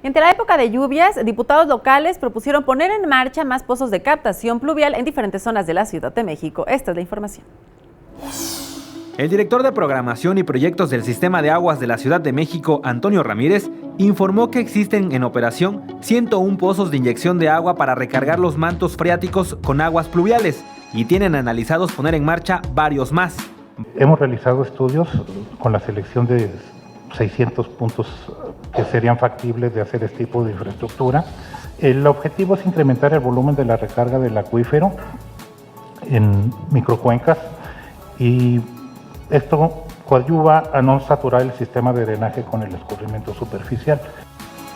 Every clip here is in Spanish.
Y ante la época de lluvias, diputados locales propusieron poner en marcha más pozos de captación pluvial en diferentes zonas de la Ciudad de México. Esta es la información. El director de Programación y Proyectos del Sistema de Aguas de la Ciudad de México, Antonio Ramírez, informó que existen en operación 101 pozos de inyección de agua para recargar los mantos freáticos con aguas pluviales y tienen analizados poner en marcha varios más. Hemos realizado estudios con la selección de 600 puntos que serían factibles de hacer este tipo de infraestructura. El objetivo es incrementar el volumen de la recarga del acuífero en microcuencas y esto coadyuva a no saturar el sistema de drenaje con el escurrimiento superficial.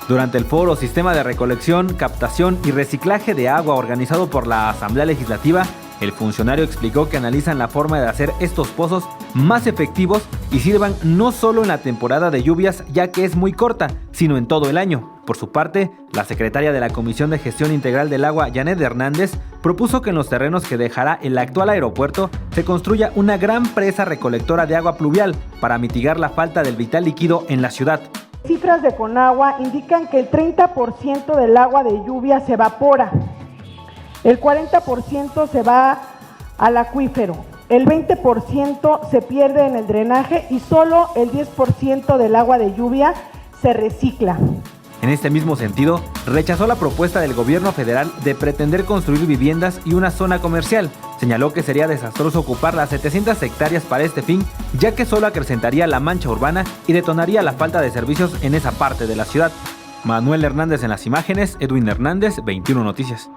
Durante el foro Sistema de Recolección, Captación y Reciclaje de Agua organizado por la Asamblea Legislativa, el funcionario explicó que analizan la forma de hacer estos pozos más efectivos y sirvan no solo en la temporada de lluvias, ya que es muy corta, sino en todo el año. Por su parte, la secretaria de la Comisión de Gestión Integral del Agua, Janet Hernández, propuso que en los terrenos que dejará el actual aeropuerto se construya una gran presa recolectora de agua pluvial para mitigar la falta del vital líquido en la ciudad. Cifras de Conagua indican que el 30% del agua de lluvia se evapora, el 40% se va al acuífero, el 20% se pierde en el drenaje y solo el 10% del agua de lluvia se recicla. En este mismo sentido, rechazó la propuesta del gobierno federal de pretender construir viviendas y una zona comercial. Señaló que sería desastroso ocupar las 700 hectáreas para este fin, ya que solo acrecentaría la mancha urbana y detonaría la falta de servicios en esa parte de la ciudad. Manuel Hernández en las imágenes, Edwin Hernández, 21 Noticias.